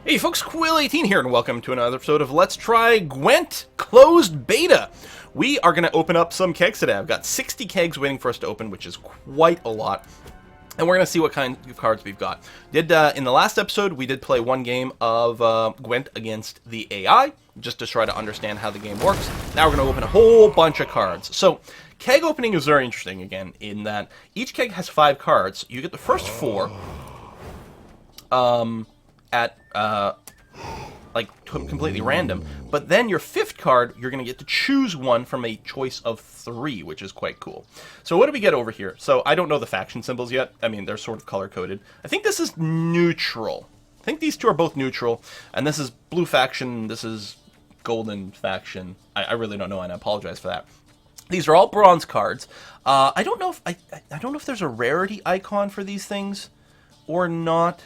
Hey folks, Quill18 here, and welcome to another episode of Let's Try Gwent Closed Beta. We are going to open up some kegs today. I've got 60 kegs waiting for us to open, which is quite a lot. And we're going to see what kind of cards we've got. In the last episode, we did play one game of Gwent against the AI, just to try to understand how the game works. Now we're going to open a whole bunch of cards. So, keg opening is very interesting, again, in that each keg has 5 cards. You get the first 4 at completely random, but then your 5th card, you're going to get to choose one from a choice of 3, which is quite cool. So what do we get over here? So I don't know the faction symbols yet. I mean, they're sort of color-coded. I think this is neutral. I think these two are both neutral, and this is blue faction, this is golden faction. I really don't know, and I apologize for that. These are all bronze cards. I don't know if I don't know if there's a rarity icon for these things or not,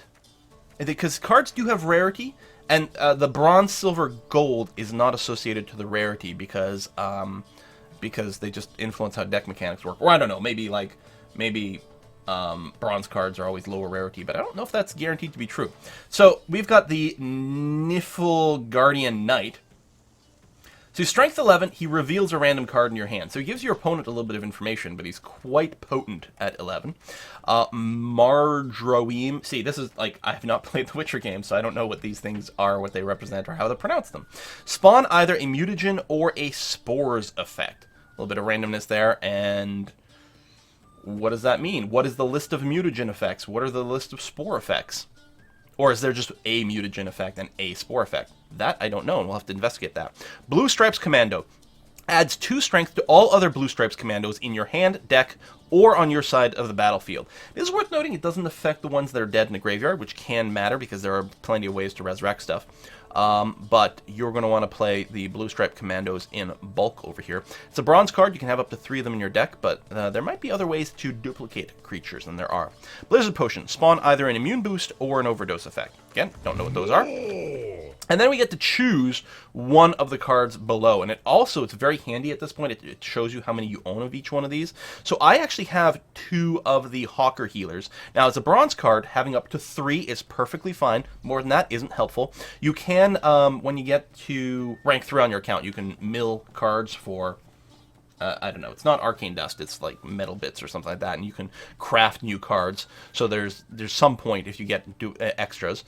because cards do have rarity. And the bronze, silver, gold is not associated to the rarity because they just influence how deck mechanics work. Or I don't know, maybe bronze cards are always lower rarity, but I don't know if that's guaranteed to be true. So we've got the Niflgardian Knight. So Strength 11, he reveals a random card in your hand. So he gives your opponent a little bit of information, but he's quite potent at 11. Mardroim. See, this is, like, I have not played the Witcher game, so I don't know what these things are, what they represent, or how to pronounce them. Spawn either a mutagen or a spores effect. A little bit of randomness there, and what does that mean? What is the list of mutagen effects? What are the list of spore effects? Or is there just a mutagen effect and a spore effect? That I don't know, and we'll have to investigate that. Blue Stripes Commando. Adds 2 strength to all other Blue Stripes Commandos in your hand, deck, or on your side of the battlefield. It is worth noting it doesn't affect the ones that are dead in the graveyard, which can matter because there are plenty of ways to resurrect stuff. But you're going to want to play the Blue Stripe Commandos in bulk over here. It's a bronze card. You can have up to 3 of them in your deck, but there might be other ways to duplicate creatures than there are. Blizzard Potion. Spawn either an immune boost or an overdose effect. Again, don't know what those are. And then we get to choose one of the cards below. And it's very handy at this point. It shows you how many you own of each one of these. So I actually have 2 of the Hawker Healers. Now, as a bronze card, having up to 3 is perfectly fine. More than that isn't helpful. You can, when you get to rank 3 on your account, you can mill cards for... I don't know, it's not arcane dust, it's like metal bits or something like that, and you can craft new cards, so there's some point if you get extras.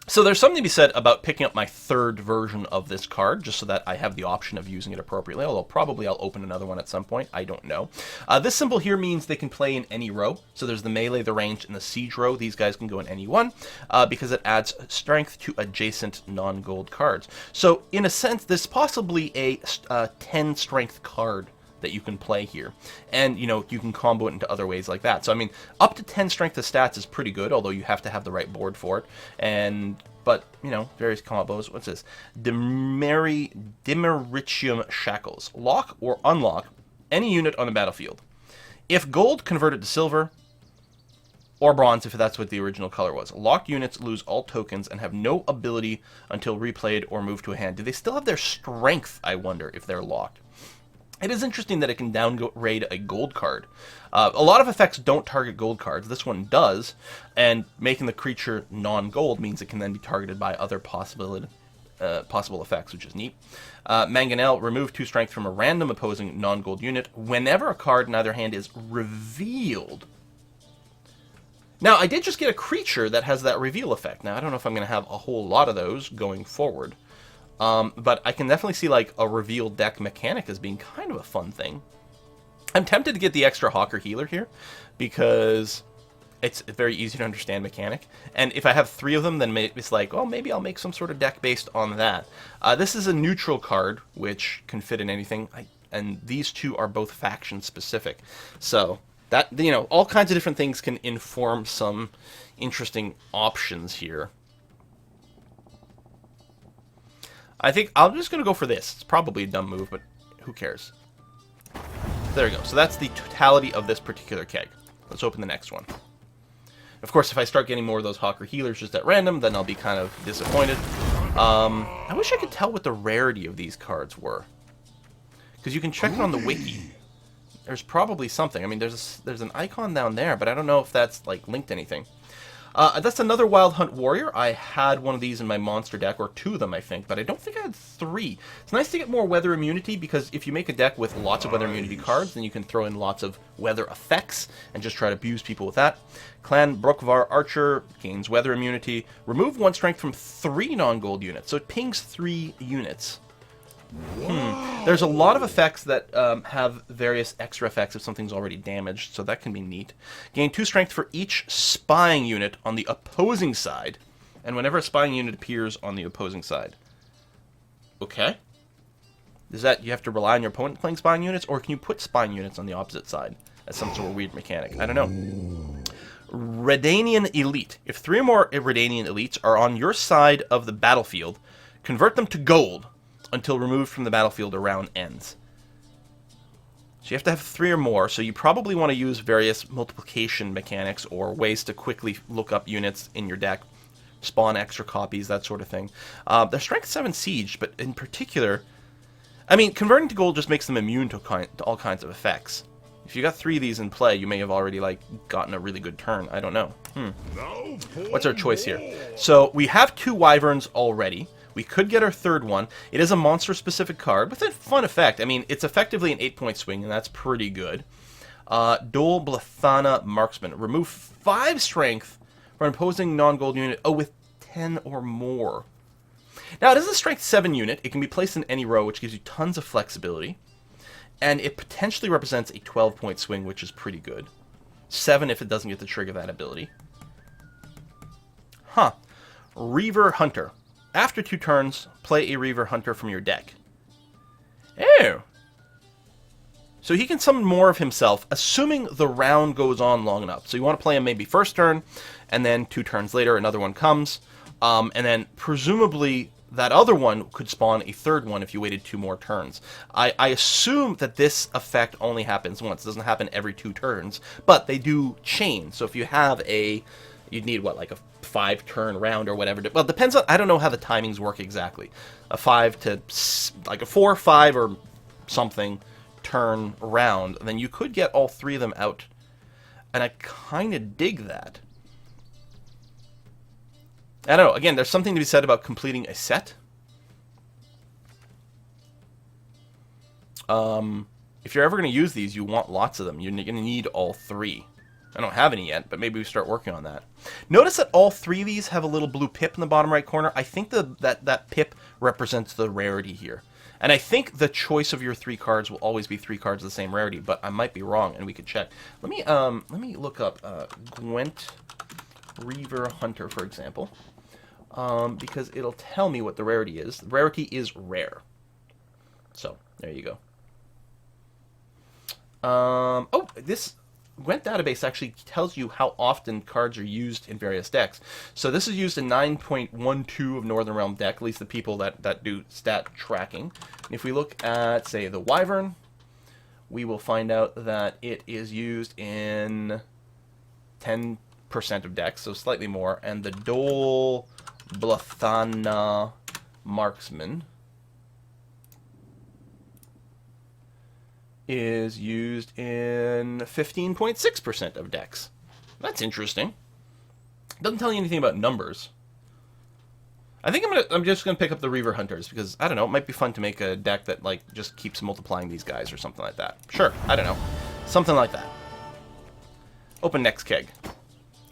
So there's something to be said about picking up my 3rd version of this card, just so that I have the option of using it appropriately, although probably I'll open another one at some point, I don't know. This symbol here means they can play in any row, so there's the melee, the ranged, and the siege row. These guys can go in any one, because it adds strength to adjacent non-gold cards. So, in a sense, this is possibly a 10 strength card that you can play here. And, you know, you can combo it into other ways like that. So, I mean, up to 10 strength of stats is pretty good, although you have to have the right board for it. But, you know, various combos. What's this? Dimeritium Shackles. Lock or unlock any unit on the battlefield. If gold, convert it to silver, or bronze if that's what the original color was. Locked units lose all tokens and have no ability until replayed or moved to a hand. Do they still have their strength, I wonder, if they're locked? It is interesting that it can downgrade a gold card. A lot of effects don't target gold cards. This one does, and making the creature non-gold means it can then be targeted by other possible effects, which is neat. Mangonel, remove 2 strength from a random opposing non-gold unit whenever a card in either hand is revealed. Now, I did just get a creature that has that reveal effect. Now, I don't know if I'm going to have a whole lot of those going forward. But I can definitely see, like, a revealed deck mechanic as being kind of a fun thing. I'm tempted to get the extra Hawker Healer here, because it's a very easy to understand mechanic. And if I have 3 of them, then it's like, oh, maybe I'll make some sort of deck based on that. This is a neutral card, which can fit in anything. And these 2 are both faction specific. So, that, you know, all kinds of different things can inform some interesting options here. I think I'm just going to go for this. It's probably a dumb move, but who cares? There we go. So that's the totality of this particular keg. Let's open the next one. Of course, if I start getting more of those Hawker Healers just at random, then I'll be kind of disappointed. I wish I could tell what the rarity of these cards were. Because you can check it on the wiki. There's probably something. I mean, there's an icon down there, but I don't know if that's, like, linked to anything. That's another Wild Hunt Warrior. I had one of these in my monster deck, or two of them, I think, but I don't think I had three. It's nice to get more weather immunity, because if you make a deck with lots of weather immunity cards, then you can throw in lots of weather effects and just try to abuse people with that. Clan Brokvar Archer gains weather immunity. Remove 1 strength from 3 non-gold units, so it pings 3 units. There's a lot of effects that have various extra effects if something's already damaged, so that can be neat. Gain 2 strength for each spying unit on the opposing side, and whenever a spying unit appears on the opposing side. Okay. Is that you have to rely on your opponent playing spying units, or can you put spying units on the opposite side as some sort of weird mechanic? I don't know. Redanian Elite. If 3 or more Redanian Elites are on your side of the battlefield, convert them to gold until removed from the battlefield or round ends. So you have to have 3 or more, so you probably want to use various multiplication mechanics or ways to quickly look up units in your deck, spawn extra copies, that sort of thing. They're Strength 7 Siege, but in particular, I mean, converting to gold just makes them immune to all kinds of effects. If you got 3 of these in play, you may have already, like, gotten a really good turn. I don't know. What's our choice here? So we have 2 Wyverns already. We could get our 3rd one. It is a monster-specific card with a fun effect. I mean, it's effectively an 8-point swing, and that's pretty good. Dol Blathana Marksman. Remove 5 strength from an opposing non-gold unit. Oh, with 10 or more. Now, it is a strength 7 unit. It can be placed in any row, which gives you tons of flexibility. And it potentially represents a 12-point swing, which is pretty good. 7 if it doesn't get to trigger that ability. Reaver Hunter. After 2 turns, play a Reaver Hunter from your deck. Oh! So he can summon more of himself, assuming the round goes on long enough. So you want to play him maybe first turn, and then 2 turns later another one comes. And then presumably that other one could spawn a 3rd one if you waited 2 more turns. I assume that this effect only happens once. It doesn't happen every 2 turns, but they do chain. So if you have a... You'd need, what, like a 5-turn round or whatever. Well, it depends on... I don't know how the timings work exactly. A 5 to... Like a 4, 5, or something turn round. Then you could get all 3 of them out. And I kind of dig that. I don't know. Again, there's something to be said about completing a set. If you're ever going to use these, you want lots of them. You're going to need all 3. I don't have any yet, but maybe we start working on that. Notice that all 3 of these have a little blue pip in the bottom right corner. I think that pip represents the rarity here. And I think the choice of your 3 cards will always be 3 cards of the same rarity, but I might be wrong, and we could check. Let me look up Gwent Reaver Hunter, for example, because it'll tell me what the rarity is. The rarity is rare. So, there you go. Oh, this... Gwent database actually tells you how often cards are used in various decks. So this is used in 9.12 of Northern Realm deck, at least the people that do stat tracking. And if we look at, say, the Wyvern, we will find out that it is used in 10% of decks, so slightly more. And the Dol Blathana Marksman is used in 15.6% of decks. That's interesting. Doesn't tell you anything about numbers. I think I'm just gonna pick up the Reaver Hunters because I don't know, it might be fun to make a deck that like just keeps multiplying these guys or something like that. Sure, I don't know, something like that. Open next keg.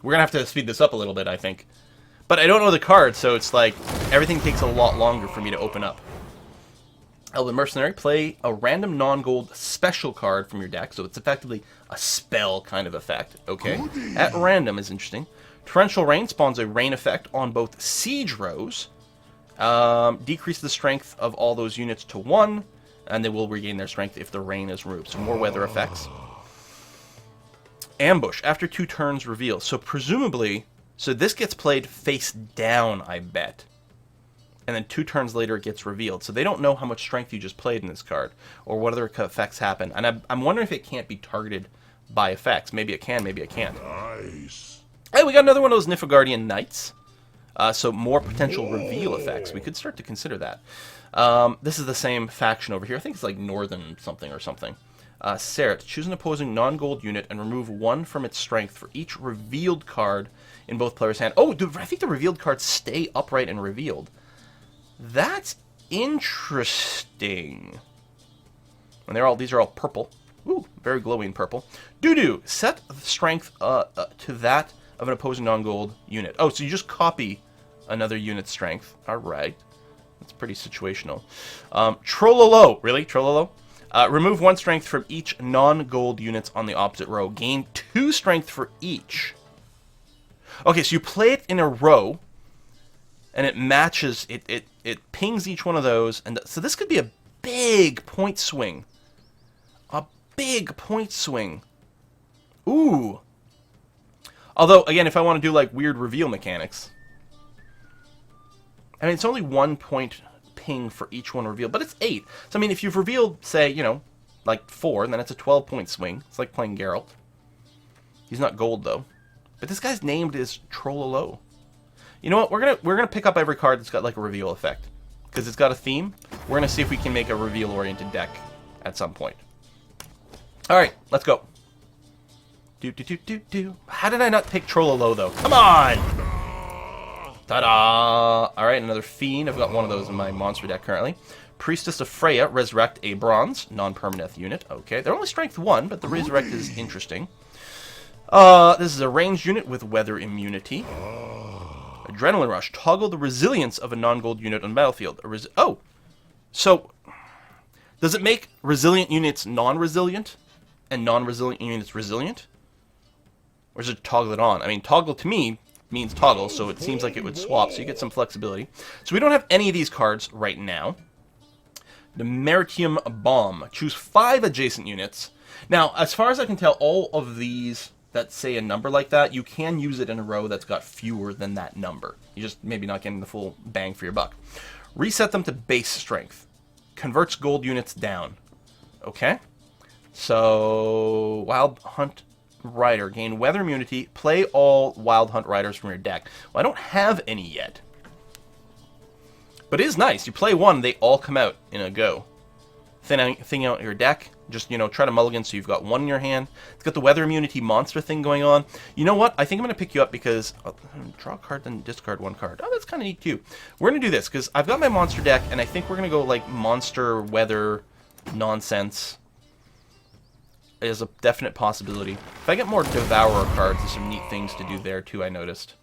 We're gonna have to speed this up a little bit, I think. But I don't know the cards, so it's like everything takes a lot longer for me to open up. Elven Mercenary, play a random non-gold special card from your deck, so it's effectively a spell kind of effect. Okay, at random is interesting. Torrential Rain spawns a rain effect on both siege rows. Decrease the strength of all those units to 1, and they will regain their strength if the rain is removed. So more weather effects. Ambush, after 2 turns reveal. So presumably, so this gets played face down, I bet. And then 2 turns later it gets revealed. So they don't know how much strength you just played in this card, or what other effects happen. And I'm wondering if it can't be targeted by effects. Maybe it can, maybe it can't. Nice. Hey, we got another one of those Nilfgaardian Knights. So more potential reveal effects. We could start to consider that. This is the same faction over here. I think it's like Northern something or something. Seret, choose an opposing non-gold unit and remove 1 from its strength for each revealed card in both players' hand. Oh, I think the revealed cards stay upright and revealed. That's interesting. And these are all purple. Ooh, very glowing purple. Doo-doo. Set the strength to that of an opposing non-gold unit. Oh, so you just copy another unit's strength. All right. That's pretty situational. Trollolo. Really? Trollolo? Remove 1 strength from each non-gold units on the opposite row. Gain 2 strength for each. Okay, so you play it in a row, and it matches, it pings each one of those. And so this could be a big point swing. A big point swing. Ooh. Although, again, if I want to do, like, weird reveal mechanics. I mean, it's only 1 point ping for each one revealed, but it's 8. So, I mean, if you've revealed, say, you know, like 4, then it's a 12-point swing. It's like playing Geralt. He's not gold, though. But this guy's named is Trollolo. You know what? We're gonna pick up every card that's got, like, a reveal effect. Because it's got a theme. We're going to see if we can make a reveal-oriented deck at some point. Alright, let's go. How did I not pick Trollolo, though? Come on! Ta-da! Alright, another Fiend. I've got one of those in my monster deck currently. Priestess of Freya, Resurrect a bronze, non-permanent unit. Okay, they're only strength 1, but the Resurrect is interesting. This is a ranged unit with weather immunity. Adrenaline Rush. Toggle the resilience of a non-gold unit on the battlefield. Oh! So, does it make resilient units non-resilient? And non-resilient units resilient? Or does it toggle it on? I mean, toggle to me means toggle, so it seems like it would swap, so you get some flexibility. So we don't have any of these cards right now. The Maritime Bomb. Choose 5 adjacent units. Now, as far as I can tell, all of these that say a number like that, you can use it in a row that's got fewer than that number. You're just maybe not getting the full bang for your buck. Reset them to base strength. Converts gold units down. Okay. So, Wild Hunt Rider. Gain weather immunity. Play all Wild Hunt Riders from your deck. Well, I don't have any yet. But it is nice. You play one, they all come out in a go. Thing out your deck. Just, you know, try to mulligan so you've got one in your hand. It's got the weather immunity monster thing going on. You know what? I think I'm going to pick you up because... draw a card, then discard 1 card. Oh, that's kind of neat, too. We're going to do this because I've got my monster deck, and I think we're going to go, like, monster weather nonsense. Is a definite possibility. If I get more Devourer cards, there's some neat things to do there, too, I noticed.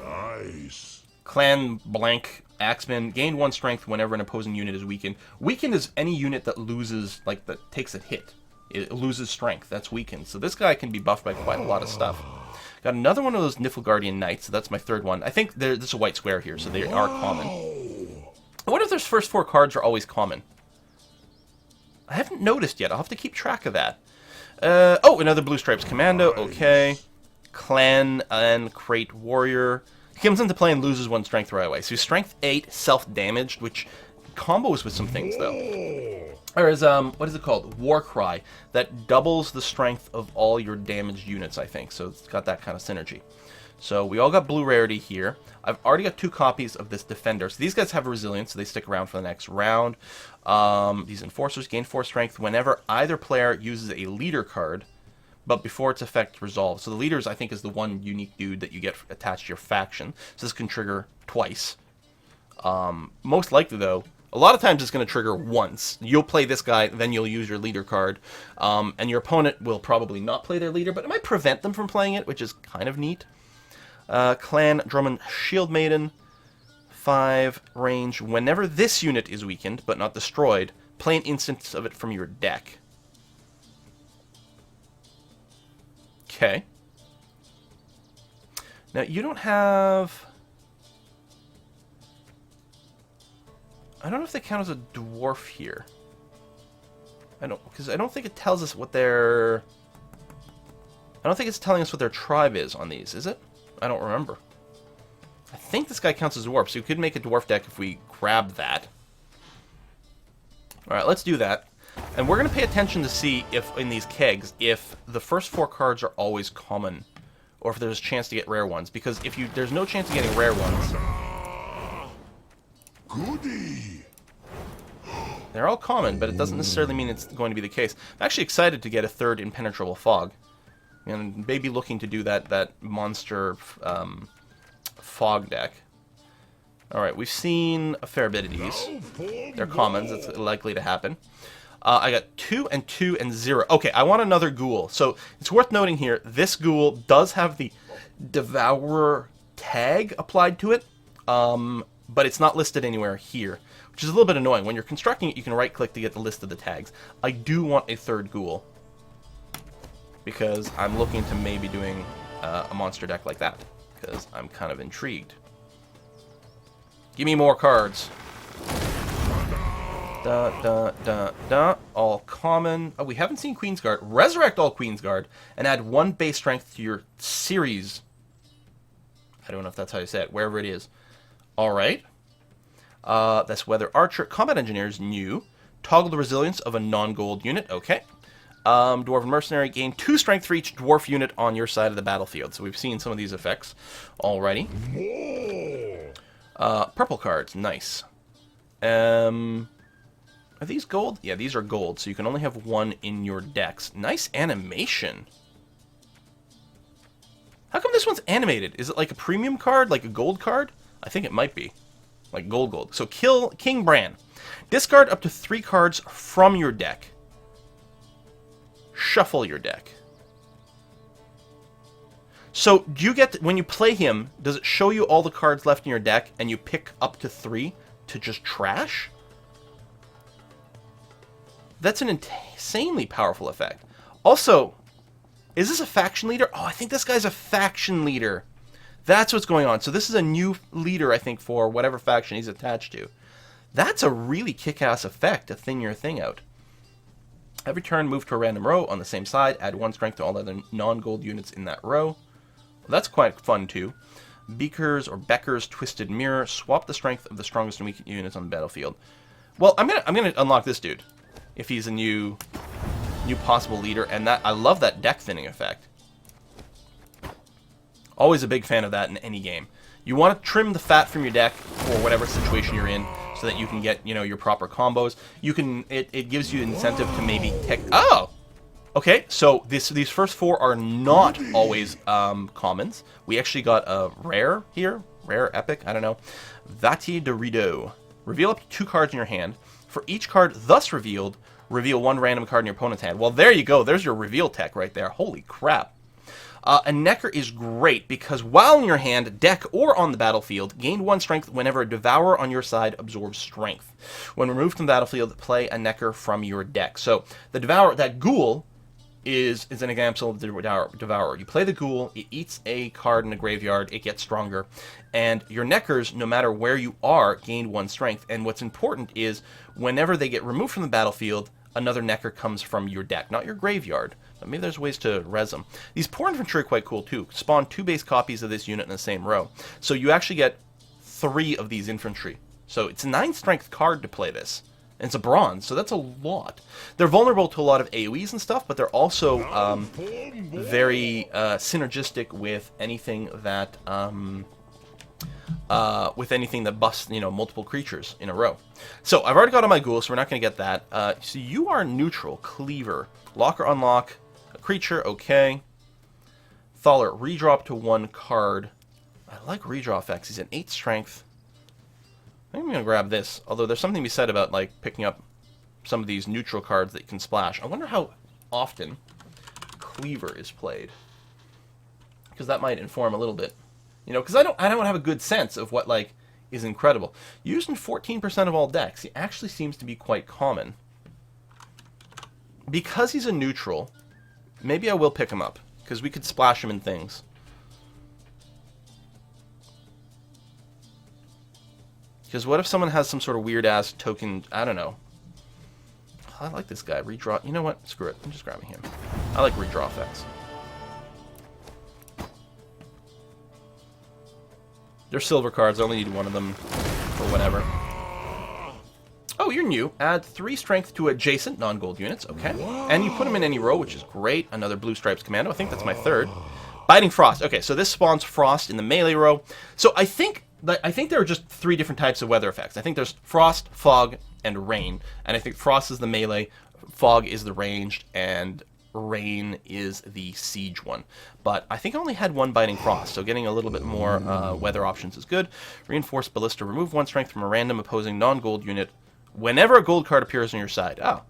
Nice. Clan Blank Axeman. Gain 1 strength whenever an opposing unit is weakened. Weakened is any unit that loses, like, that takes a hit. It loses strength. That's weakened. So this guy can be buffed by quite a lot of stuff. Got another one of those Niflgaardian Knights, so that's my 3rd one. I think there's a white square here, so they are common. I wonder if those first 4 cards are always common. I haven't noticed yet. I'll have to keep track of that. Oh, another Blue Stripes Commando. Okay. Clan and Crate Warrior. He comes into play and loses 1 strength right away. So he's strength 8, self-damaged, which combos with some things, though. There is, what is it called? Warcry. That doubles the strength of all your damaged units, I think. So it's got that kind of synergy. So we all got blue rarity here. I've already got 2 copies of this Defender. So these guys have resilience, so they stick around for the next round. These Enforcers gain 4 strength whenever either player uses a leader card, but before its effect resolves. So the leaders, I think, is the one unique dude that you get attached to your faction. So this can trigger twice. Most likely, though, a lot of times it's going to trigger once. You'll play this guy, then you'll use your leader card. And your opponent will probably not play their leader, but it might prevent them from playing it, which is kind of neat. Clan Drummond Shield Maiden. 5 range. Whenever this unit is weakened, but not destroyed, play an instance of it from your deck. Okay. Now, you don't have... I don't know if they count as a dwarf here. Because I don't think it tells us what their... I don't think it's telling us what their tribe is on these, is it? I don't remember. I think this guy counts as a dwarf, so you could make a dwarf deck if we grab that. Alright, let's do that. And we're going to pay attention to see if, in these kegs, if the first 4 cards are always common, or if there's a chance to get rare ones. Because if there's no chance of getting rare ones... Goody. They're all common, but it doesn't necessarily mean it's going to be the case. I'm actually excited to get a 3rd Impenetrable Fog. And maybe looking to do that monster fog deck. Alright, we've seen a fair bit of these. They're commons, it's likely to happen. I got 2 and 2 and 0. Okay, I want another ghoul. So it's worth noting here, this ghoul does have the Devourer tag applied to it, but it's not listed anywhere here, which is a little bit annoying. When you're constructing it, you can right-click to get the list of the tags. I do want a third ghoul, because I'm looking to maybe doing a monster deck like that, because I'm kind of intrigued. Give me more cards. All common. Oh, we haven't seen Queensguard. Resurrect all Queensguard and add 1 base strength to your series. I don't know if that's how you say it, wherever it is. Alright. That's Weather Archer. Combat Engineers, new. Toggle the resilience of a non-gold unit. Okay. Dwarven Mercenary, gain 2 strength for each dwarf unit on your side of the battlefield. So we've seen some of these effects already. Purple cards, nice. Are these gold? Yeah, these are gold, so you can only have 1 in your decks. Nice animation. How come this one's animated? Is it like a premium card, like a gold card? I think it might be. Like gold. So kill King Bran. Discard up to 3 cards from your deck. Shuffle your deck. So, do you get, when you play him, does it show you all the cards left in your deck, and you pick up to 3 to just trash? That's an insanely powerful effect. Also, is this a faction leader? Oh, I think this guy's a faction leader. That's what's going on. So this is a new leader, I think, for whatever faction he's attached to. That's a really kick-ass effect to thin your thing out. Every turn, move to a random row on the same side. Add 1 strength to all other non-gold units in that row. Well, that's quite fun, too. Becker's Twisted Mirror. Swap the strength of the strongest and weakest units on the battlefield. Well, I'm gonna unlock this dude, if he's a new possible leader, and that I love that deck thinning effect. Always a big fan of that in any game. You want to trim the fat from your deck for whatever situation you're in, so that you can get, you know, your proper combos. You can it gives you incentive to maybe take. Oh, okay. So these first 4 are not always commons. We actually got a rare here, rare epic. I don't know. Vati de Rideau. Reveal up to 2 cards in your hand. For each card thus revealed, reveal 1 random card in your opponent's hand. Well, there you go. There's your reveal tech right there. Holy crap. A Necker is great because while in your hand, deck, or on the battlefield, gain 1 strength whenever a Devourer on your side absorbs strength. When removed from the battlefield, play a Necker from your deck. So the Devourer, that Ghoul, is an example of the Devourer. You play the Ghoul, it eats a card in a graveyard, it gets stronger, and your Neckers, no matter where you are, gain 1 strength. And what's important is, whenever they get removed from the battlefield, another Necker comes from your deck, not your graveyard. But maybe there's ways to res them. These poor infantry are quite cool too. Spawn 2 base copies of this unit in the same row. So you actually get 3 of these infantry. So it's a 9 strength card to play this. And it's a bronze, so that's a lot. They're vulnerable to a lot of AoEs and stuff, but they're also very synergistic with anything that busts, you know, multiple creatures in a row. So I've already got on my ghoul, so we're not going to get that. So you are neutral, Cleaver, lock or unlock a creature, okay. Thaler, redrop to 1 card. I like redraw effects. He's an 8 strength. I think I'm going to grab this, although there's something to be said about, like, picking up some of these neutral cards that you can splash. I wonder how often Cleaver is played, because that might inform a little bit. You know, because I don't have a good sense of what, like, is incredible. Used in 14% of all decks, he actually seems to be quite common. Because he's a neutral, maybe I will pick him up, because we could splash him in things. Because what if someone has some sort of weird-ass token, I don't know. I like this guy, redraw. You know what? Screw it, I'm just grabbing him. I like redraw effects. They're silver cards, I only need 1 of them for whatever. Oh, you're new. Add 3 strength to adjacent non-gold units, okay. And you put them in any row, which is great. Another Blue Stripes Commando, I think that's my 3rd. Biting Frost, okay, so this spawns Frost in the melee row. So I think there are just 3 different types of weather effects. I think there's Frost, Fog, and Rain. And I think Frost is the melee, Fog is the ranged, and Rain is the siege one. But I think I only had one Biting Frost, so getting a little bit more weather options is good. Reinforced Ballista. Remove 1 strength from a random opposing non-gold unit whenever a gold card appears on your side. Oh.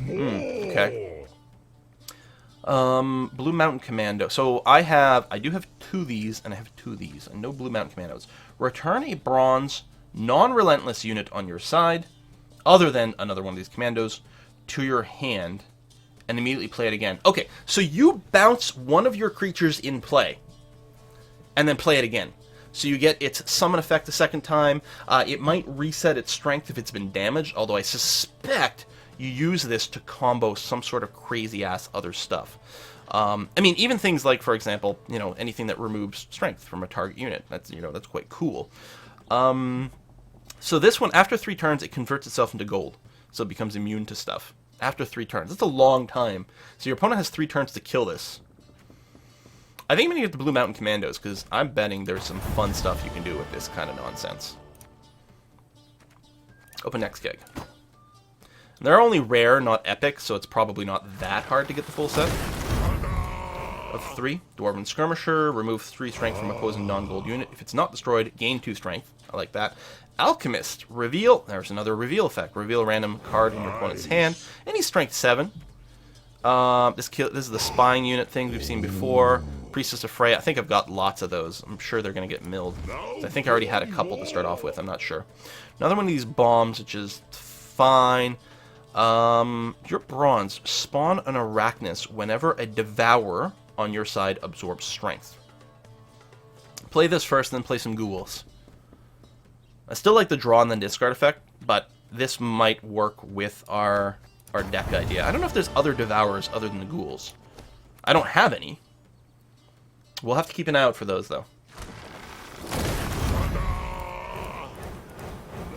Okay. Blue Mountain Commando. So I do have 2 of these, and I have 2 of these, and no Blue Mountain Commandos. Return a bronze, non-relentless unit on your side, other than another one of these commandos, to your hand, and immediately play it again. Okay, so you bounce one of your creatures in play, and then play it again. So you get its summon effect a second time. It might reset its strength if it's been damaged, although I suspect you use this to combo some sort of crazy-ass other stuff. I mean, even things like, for example, anything that removes strength from a target unit. That's quite cool. So this one, after 3 turns, it converts itself into gold. So it becomes immune to stuff. After 3 turns. That's a long time. So your opponent has 3 turns to kill this. I think I'm going to get the Blue Mountain Commandos, because I'm betting there's some fun stuff you can do with this kind of nonsense. Open next gig. And they're only rare, not epic, so it's probably not that hard to get the full set. Of 3. Dwarven Skirmisher. Remove 3 strength from opposing non-gold unit. If it's not destroyed, gain 2 strength. I like that. Alchemist. Reveal. There's another reveal effect. Reveal a random card in your opponent's hand. And he's strength 7. This is the spying unit thing we've seen before. Priestess of Freya. I think I've got lots of those. I'm sure they're going to get milled. I think I already had a couple to start off with. I'm not sure. Another one of these bombs, which is fine. Your bronze. Spawn an Arachnus whenever a Devourer on your side absorbs strength. Play this first, then play some ghouls. I still like the draw and then discard effect, but this might work with our deck idea. I don't know if there's other Devourers other than the ghouls. I don't have any. We'll have to keep an eye out for those, though.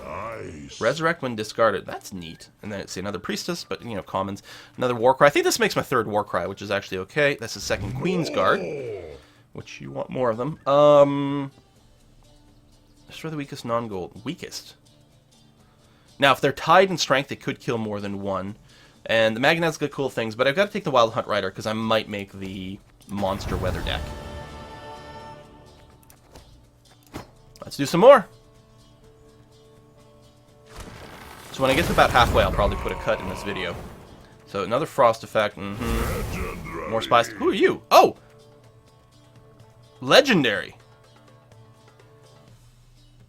Nice. Resurrect when discarded. That's neat. And then it's another Priestess, but, commons. Another Warcry. I think this makes my 3rd Warcry, which is actually okay. That's the 2nd Queen's Guard, which you want more of them. Destroy the weakest non-gold. Weakest. Now, if they're tied in strength, they could kill more than 1. And the Magnet's got cool things, but I've got to take the Wild Hunt Rider, because I might make the monster weather deck. Let's do some more. So when I get to about halfway, I'll probably put a cut in this video. So another frost effect. More spies. Who are you? Oh! Legendary.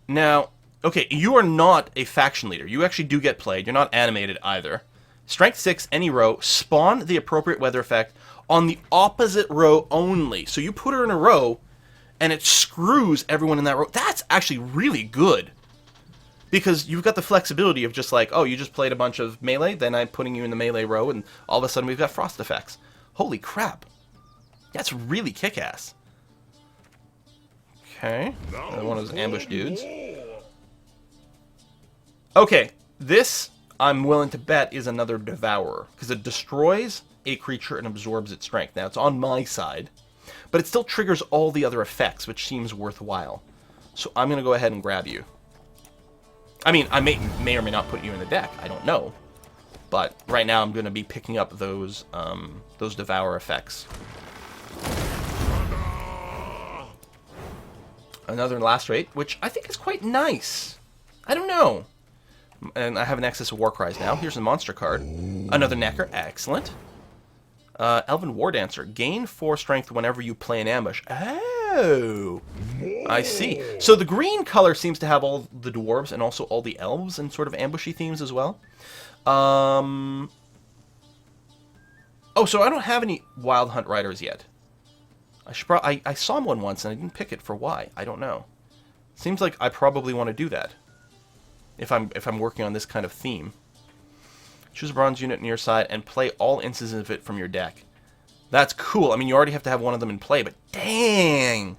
Now, okay, you are not a faction leader. You actually do get played. You're not animated either. Strength 6, any row. Spawn the appropriate weather effect on the opposite row only. So you put her in a row, and it screws everyone in that row. That's actually really good. Because you've got the flexibility of just like, oh, you just played a bunch of melee, then I'm putting you in the melee row, and all of a sudden we've got frost effects. Holy crap. That's really kick-ass. Okay. Another one of those ambush dudes. Okay, this, I'm willing to bet, is another Devourer. Because it destroys a creature and absorbs its strength. Now, it's on my side, but it still triggers all the other effects, which seems worthwhile. So I'm going to go ahead and grab you. I mean, I may or may not put you in the deck. I don't know. But right now I'm going to be picking up those Devour effects. Another last rate, which I think is quite nice. I don't know. And I have an excess of Warcries now. Here's a monster card. Another Necker. Excellent. Elven War Dancer. Gain 4 strength whenever you play an ambush. Oh. I see. So the green color seems to have all the dwarves and also all the elves and sort of ambushy themes as well. Oh, so I don't have any Wild Hunt Riders yet. I should I saw one once and I didn't pick it for why. I don't know. Seems like I probably want to do that. If I'm working on this kind of theme. Choose a bronze unit on your side and play all instances of it from your deck. That's cool. I mean, you already have to have one of them in play, but dang!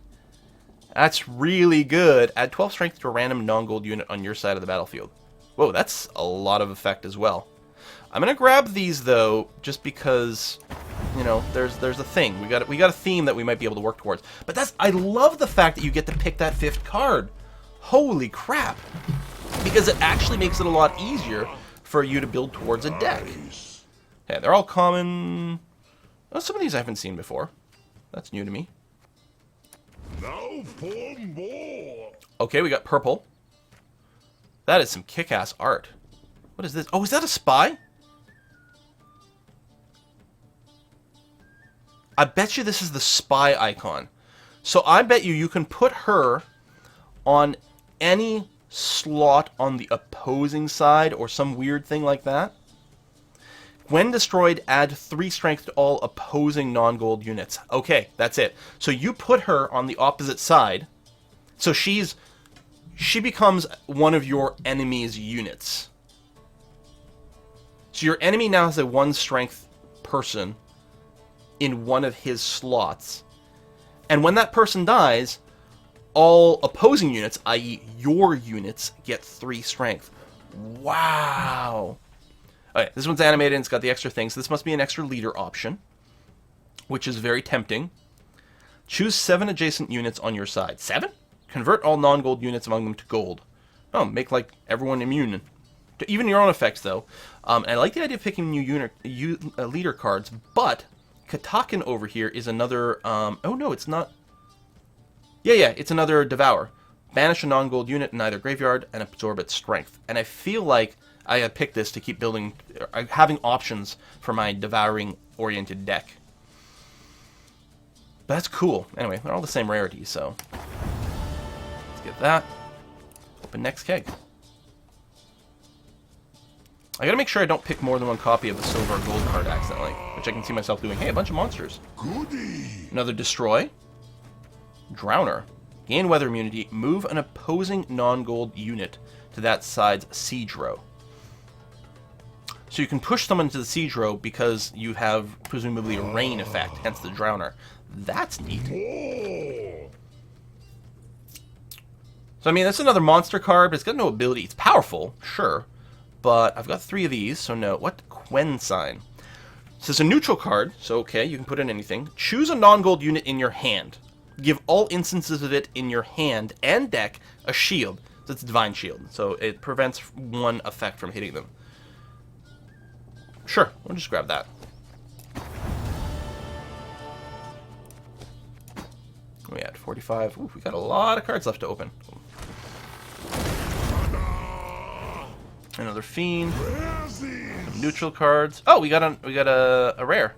That's really good. Add 12 strength to a random non-gold unit on your side of the battlefield. Whoa, that's a lot of effect as well. I'm gonna grab these though, just because, you know, there's a thing. We got a theme that we might be able to work towards. But I love the fact that you get to pick that 5th card. Holy crap! Because it actually makes it a lot easier for you to build towards a deck. Nice. Okay, they're all common. Oh, some of these I haven't seen before. That's new to me. Now for more. Okay, we got purple. That is some kick-ass art. What is this? Oh, is that a spy? I bet you this is the spy icon. So I bet you can put her on any slot on the opposing side or some weird thing like that. When destroyed, add 3 strength to all opposing non-gold units. Okay, that's it. So you put her on the opposite side. So she becomes one of your enemy's units. So your enemy now has a 1 strength person in one of his slots. And when that person dies, all opposing units, i.e. your units, get 3 strength. Wow. Okay, this one's animated and it's got the extra thing, so this must be an extra leader option, which is very tempting. Choose 7 adjacent units on your side. 7? Convert all non-gold units among them to gold. Oh, make like everyone immune. To even your own effects, though. And I like the idea of picking new leader cards, but Katakin over here is another... oh no, it's not... Yeah, it's another Devour. Banish a non-gold unit in either graveyard and absorb its strength. And I feel like I have picked this to keep building... having options for my devouring-oriented deck. But that's cool. Anyway, they're all the same rarity, so... Let's get that. Open next keg. I gotta make sure I don't pick more than 1 copy of the silver or gold card accidentally, which I can see myself doing. Hey, a bunch of monsters. Goody. Another Destroy. Drowner. Gain weather immunity. Move an opposing non-gold unit to that side's siege row. So you can push someone to the siege row because you have presumably a rain effect, hence the Drowner. That's neat. More. So, I mean, that's another monster card, but it's got no ability. It's powerful, sure. But I've got 3 of these, so no. What? Quen sign. So it's a neutral card, so okay, you can put in anything. Choose a non-gold unit in your hand. Give all instances of it in your hand and deck a shield. So it's Divine Shield, so it prevents 1 effect from hitting them. Sure, we'll just grab that. We had 45. Ooh, we got a lot of cards left to open. Another Fiend. Some neutral cards. Oh, we got a rare.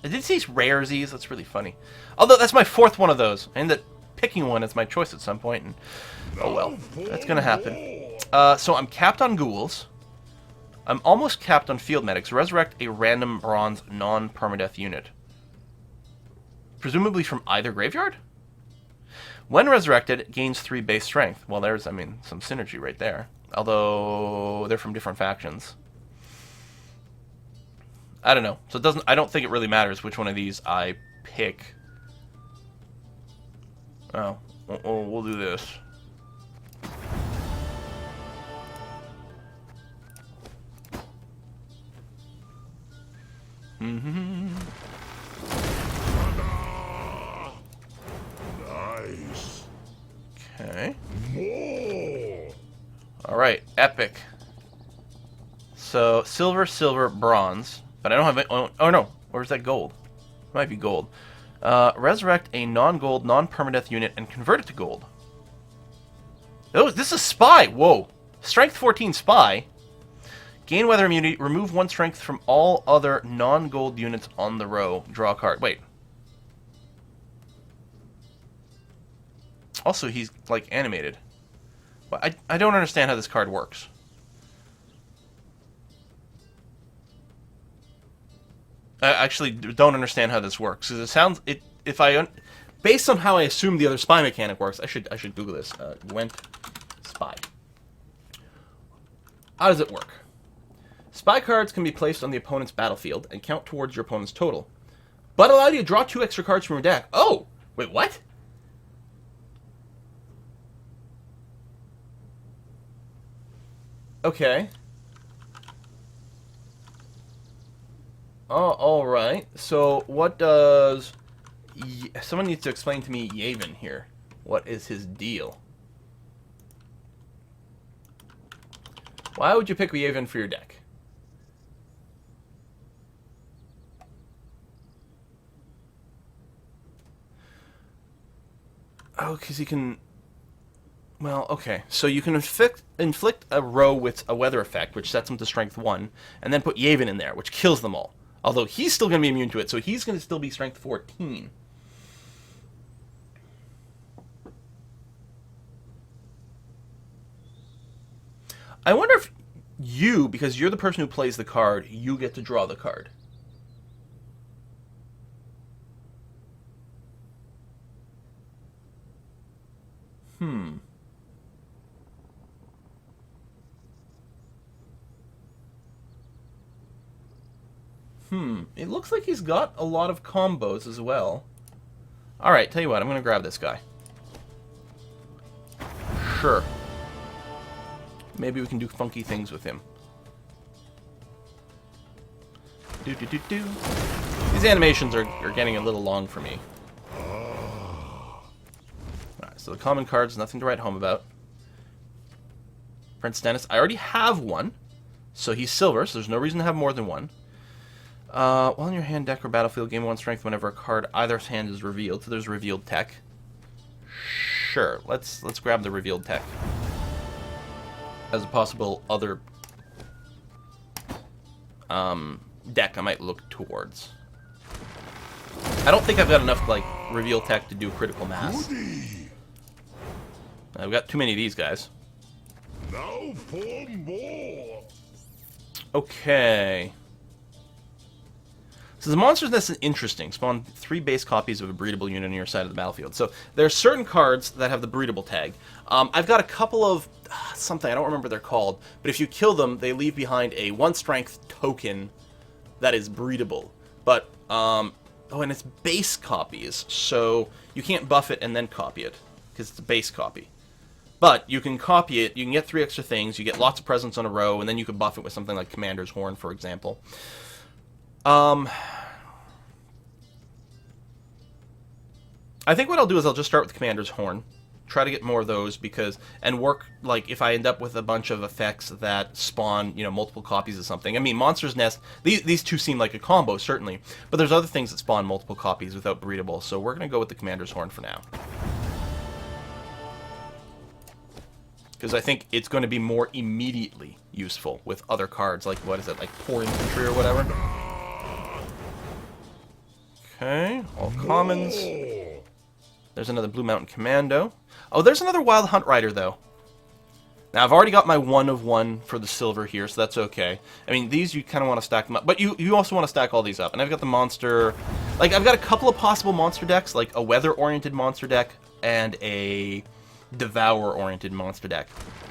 I did see raresies. That's really funny. Although that's my 4th one of those. I ended up picking one as my choice at some point, and oh well, that's gonna happen. So I'm capped on ghouls. I'm almost capped on field medics. Resurrect a random bronze non-permadeath unit, presumably from either graveyard. When resurrected, it gains 3 base strength. Well, there's, I mean, some synergy right there. Although they're from different factions. I don't know. So it doesn't. I don't think it really matters which one of these I pick. Oh, we'll do this. Nice. Okay. More. All right. Epic. So silver, silver, bronze. But I don't have it. Oh no. Where's that gold? It might be gold. Resurrect a non-gold, non-permadeath unit and convert it to gold. Oh, this is Spy. Whoa. Strength 14 Spy. Gain weather immunity. Remove 1 strength from all other non-gold units on the row. Draw a card. Wait. Also, he's, like, animated. Well, I don't understand how this card works. I actually don't understand how this works. Because it sounds... based on how I assume the other spy mechanic works, I should Google this. Gwent Spy. How does it work? Spy cards can be placed on the opponent's battlefield and count towards your opponent's total, but allow you to draw 2 extra cards from your deck. Oh! Wait, what? Okay. Oh, alright. So, what does... Someone needs to explain to me Yavin here. What is his deal? Why would you pick Yavin for your deck? Oh, because you can... Well, okay. So you can inflict a row with a weather effect, which sets them to strength 1, and then put Yavin in there, which kills them all. Although he's still going to be immune to it, so he's going to still be strength 14. I wonder if you, because you're the person who plays the card, you get to draw the card. It looks like he's got a lot of combos as well. Alright, tell you what, I'm going to grab this guy. Sure. Maybe we can do funky things with him. Do. These animations are getting a little long for me. Alright, so the common cards, nothing to write home about. Prince Dennis, I already have one. So he's silver, so there's no reason to have more than one. While in your hand, deck, or battlefield, gain 1 strength whenever a card either's hand is revealed. So there's revealed tech. Sure, let's grab the revealed tech as a possible other deck I might look towards. I don't think I've got enough like revealed tech to do critical mass. I've got too many of these guys. Now for more. Okay. So the Monster's Nest is interesting. Spawn 3 base copies of a breedable unit on your side of the battlefield. So there are certain cards that have the breedable tag. I've got a couple of something, I don't remember what they're called, but if you kill them, they leave behind a 1 strength token that is breedable. But, oh, and it's base copies, so you can't buff it and then copy it, because it's a base copy. But you can copy it, you can get 3 extra things, you get lots of presents on a row, and then you can buff it with something like Commander's Horn, for example. I think what I'll do is I'll just start with Commander's Horn, try to get more of those, because, and work, like, if I end up with a bunch of effects that spawn, you know, multiple copies of something. I mean, Monster's Nest, these two seem like a combo, certainly, but there's other things that spawn multiple copies without breedable, so we're going to go with the Commander's Horn for now. Because I think it's going to be more immediately useful with other cards, like, what is it, like Poor Infantry or whatever? Okay, all commons. There's another Blue Mountain Commando. Oh, there's another Wild Hunt Rider, though. Now, I've already got my 1 of 1 for the silver here, so that's okay. I mean, these you kind of want to stack them up. But you also want to stack all these up. And I've got the monster... Like, I've got a couple of possible monster decks, like a weather-oriented monster deck and a devour-oriented monster deck.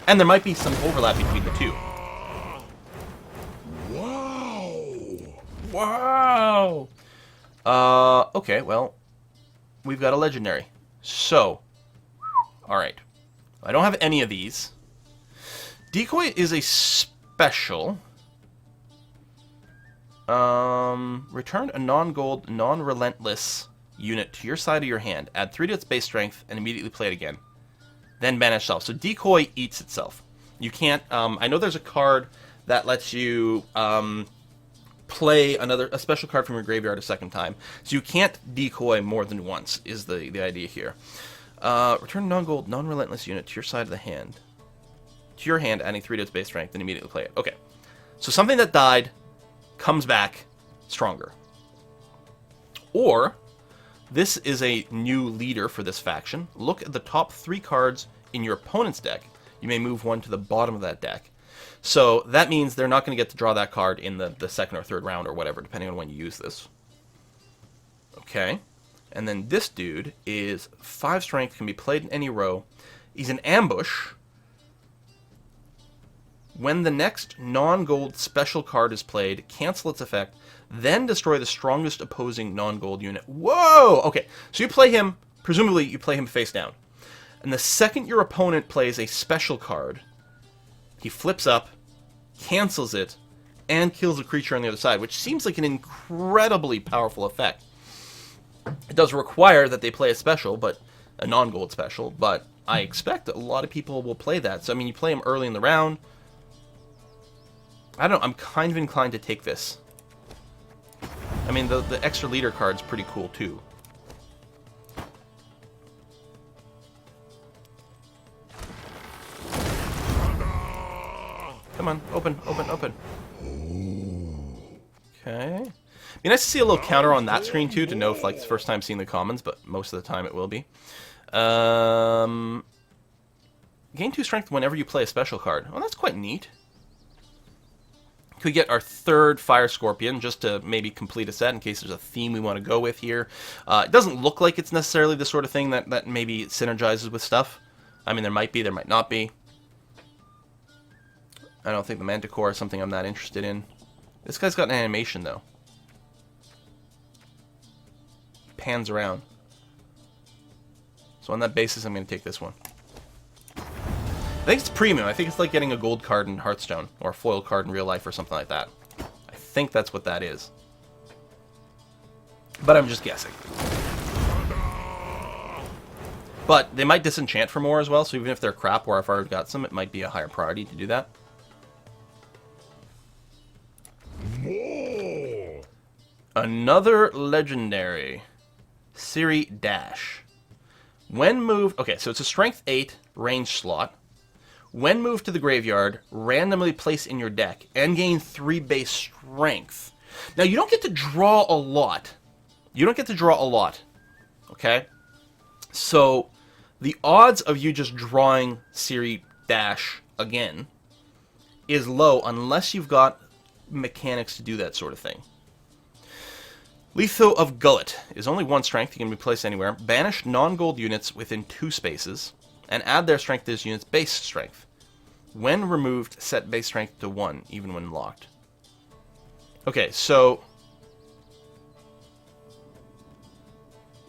And there might be some overlap between the two. Wow! Wow! Okay, well, we've got a legendary. So, alright. I don't have any of these. Decoy is a special. Return a non-gold, non-relentless unit to your side of your hand. Add 3 to its base strength and immediately play it again. Then banish itself. So Decoy eats itself. You can't... I know there's a card that lets you play a special card from your graveyard a second time. So you can't decoy more than once, is the idea here. Return a non-gold, non-relentless unit to your side of the hand. To your hand, adding 3 to its base strength, and immediately play it. Okay. So something that died comes back stronger. Or, this is a new leader for this faction. Look at the top 3 cards in your opponent's deck. You may move one to the bottom of that deck. So that means they're not going to get to draw that card in the second or third round or whatever, depending on when you use this. Okay. And then this dude is 5 strength, can be played in any row. He's an ambush. When the next non-gold special card is played, cancel its effect, then destroy the strongest opposing non-gold unit. Whoa! Okay, so you play him, presumably you play him face down. And the second your opponent plays a special card, he flips up, cancels it, and kills a creature on the other side, which seems like an incredibly powerful effect. It does require that they play a special, but a non-gold special, but I expect that a lot of people will play that. So, I mean, you play him early in the round. I don't know, I'm kind of inclined to take this. I mean, the extra leader card's pretty cool, too. Come on, open, open, open. Okay. Be nice to see a little counter on that screen too to know if like it's the first time seeing the commons, but most of the time it will be. Gain 2 strength whenever you play a special card. Well, that's quite neat. Could we get our third Fire Scorpion just to maybe complete a set in case there's a theme we want to go with here. It doesn't look like it's necessarily the sort of thing that maybe synergizes with stuff. I mean, there might be, there might not be. I don't think the Manticore is something I'm that interested in. This guy's got an animation, though. Pans around. So on that basis, I'm going to take this one. I think it's premium. I think it's like getting a gold card in Hearthstone, or a foil card in real life, or something like that. I think that's what that is. But I'm just guessing. But they might disenchant for more as well, so even if they're crap or if I've got some, it might be a higher priority to do that. More. Another legendary. Siri Dash. When moved... Okay, so it's a Strength 8 range slot. When moved to the graveyard, randomly place in your deck and gain 3 base strength. Now, you don't get to draw a lot. You don't get to draw a lot. Okay? So, the odds of you just drawing Siri Dash again is low unless you've got mechanics to do that sort of thing. Letho of Gullet is only 1 strength. You can be placed anywhere. Banish non-gold units within 2 spaces and add their strength to this unit's base strength. When removed, set base strength to 1, even when locked. Okay, so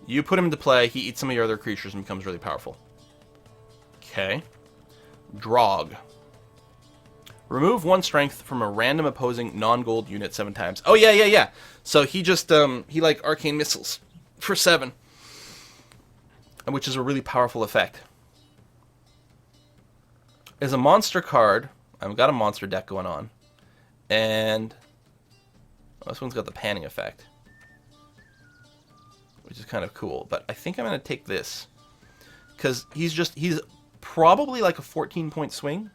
you put him into play, he eats some of your other creatures and becomes really powerful. Okay. Drog. Remove 1 strength from a random opposing non-gold unit 7 times. Oh, yeah. So he just, he like Arcane Missiles for 7. Which is a really powerful effect. As a monster card, I've got a monster deck going on. And this one's got the panning effect. Which is kind of cool. But I think I'm going to take this. Because he's probably like a 14-point swing.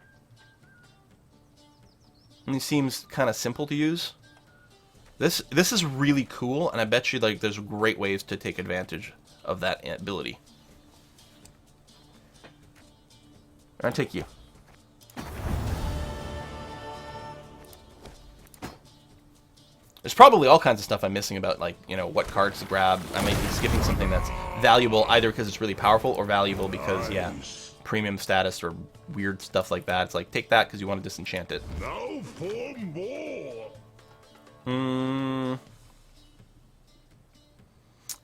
And he seems kind of simple to use. This is really cool, and I bet you like there's great ways to take advantage of that ability. I'll take you. There's probably all kinds of stuff I'm missing about, like, you know, what cards to grab. I might be skipping something that's valuable either because it's really powerful or valuable because, yeah, premium status or weird stuff like that. It's like, take that because you want to disenchant it. Now for more.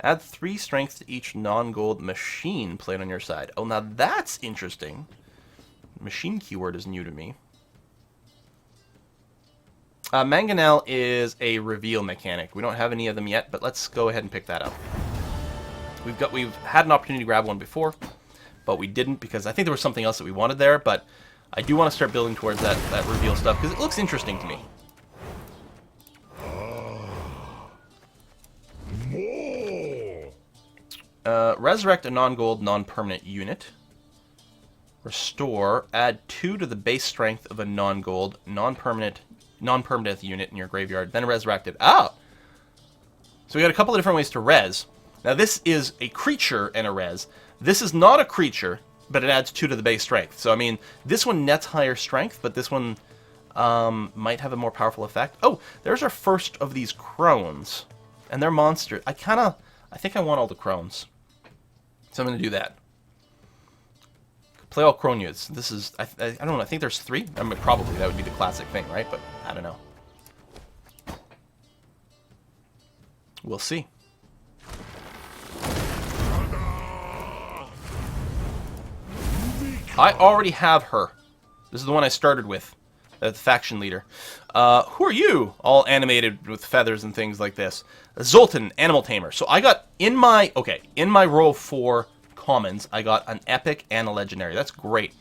Add 3 strength to each non-gold machine played on your side. Oh, now that's interesting. Machine keyword is new to me. Mangonel is a reveal mechanic. We don't have any of them yet, but let's go ahead and pick that up. We've had an opportunity to grab one before, but we didn't because I think there was something else that we wanted there, but I do want to start building towards that reveal stuff because it looks interesting to me. More. Resurrect a non-gold, non-permanent unit. Restore. Add 2 to the base strength of a non-gold, non-permanent unit in your graveyard. Then resurrect it. Oh! So we got a couple of different ways to res. Now this is a creature and a res. This is not a creature, but it adds 2 to the base strength. So I mean, this one nets higher strength, but this one might have a more powerful effect. Oh, there's our first of these crones. And they're monsters. I think I want all the crones. So I'm going to do that. Play all crone units. This is, I don't know, I think there's 3. I mean, probably, that would be the classic thing, right? But I don't know. We'll see. I already have her. This is the one I started with. The faction leader. Who are you? All animated with feathers and things like this. Zoltan, Animal Tamer. So I got, in my row of 4 commons, I got an epic and a legendary. That's great.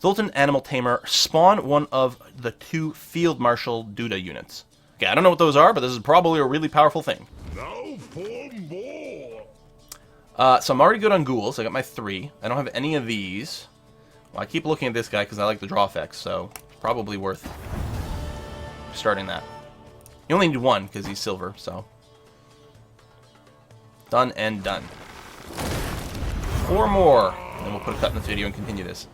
Zoltan, Animal Tamer, spawn one of the 2 Field Marshal Duda units. Okay, I don't know what those are, but this is probably a really powerful thing. Now for more. So I'm already good on ghouls. I got my 3. I don't have any of these. Well, I keep looking at this guy because I like the draw effects, so Probably worth starting that. You only need one because he's silver, so. Done and done. 4 more. And then we'll put a cut in this video and continue this.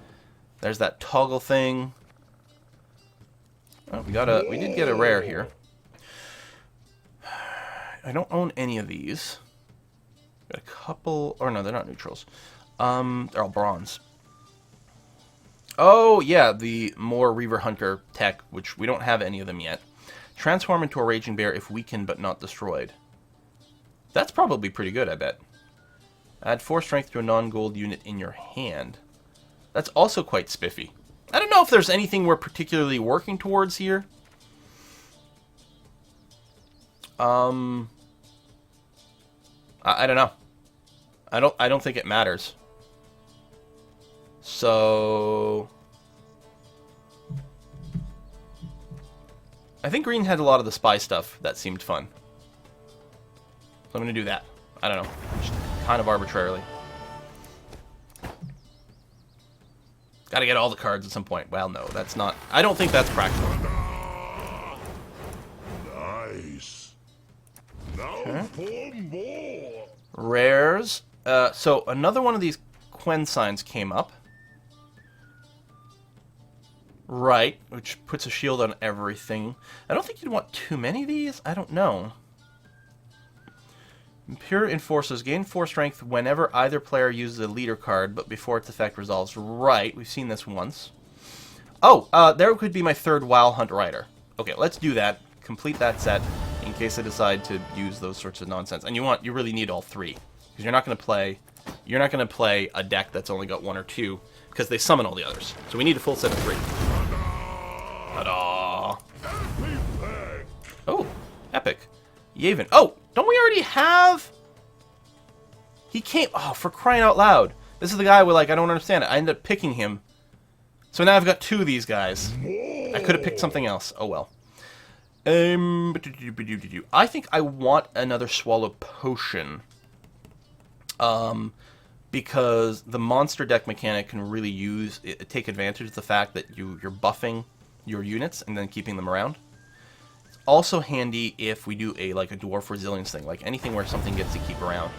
There's that toggle thing. Oh, we did get a rare here. I don't own any of these. Got a couple, or no, they're not neutrals. They're all bronze. Oh, yeah, the more Reaver Hunter tech, which we don't have any of them yet. Transform into a Raging Bear if weakened but not destroyed. That's probably pretty good, I bet. Add 4 strength to a non-gold unit in your hand. That's also quite spiffy. I don't know if there's anything we're particularly working towards here. I don't know. I don't think it matters. So I think green had a lot of the spy stuff that seemed fun. So I'm going to do that. I don't know. Just kind of arbitrarily. Got to get all the cards at some point. Well, no, that's not. I don't think that's practical. Nice. Now for more. Rares. So another one of these Quen signs came up. Right, which puts a shield on everything. I don't think you'd want too many of these. I don't know. Pure Enforcers gain 4 strength whenever either player uses a leader card, but before its effect resolves. Right, we've seen this once. Oh, there could be my 3rd Wild Hunt Rider. Okay, let's do that. Complete that set in case I decide to use those sorts of nonsense. And you really need all 3 because you're not going to play a deck that's only got 1 or 2 because they summon all the others. So we need a full set of 3. Ta-da! Oh, epic. Yavin. Oh, don't we already have? He came. Oh, for crying out loud. This is the guy where, like, I don't understand it. I ended up picking him. So now I've got 2 of these guys. I could have picked something else. Oh, well. I think I want another Swallow Potion. Because the monster deck mechanic can really take advantage of the fact that you're buffing your units and then keeping them around. It's also handy if we do a dwarf resilience thing, like anything where something gets to keep around.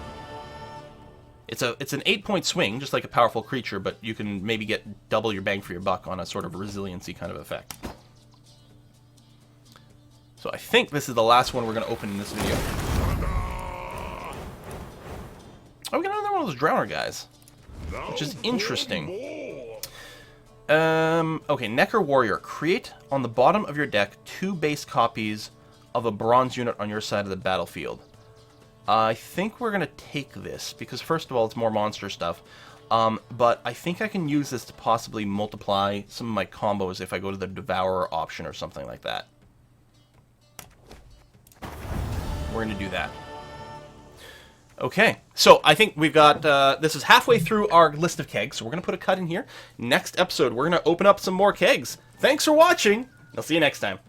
It's an 8-point swing, just like a powerful creature, but you can maybe get double your bang for your buck on a sort of resiliency kind of effect. So I think this is the last one we're going to open in this video. Oh, we got another one of those Drowner guys, which is interesting. Okay, Necker Warrior. Create on the bottom of your deck 2 base copies of a bronze unit on your side of the battlefield. I think we're going to take this, because first of all, it's more monster stuff. But I think I can use this to possibly multiply some of my combos if I go to the Devourer option or something like that. We're going to do that. Okay, so I think we've got, this is halfway through our list of kegs, so we're going to put a cut in here. Next episode, we're going to open up some more kegs. Thanks for watching. I'll see you next time.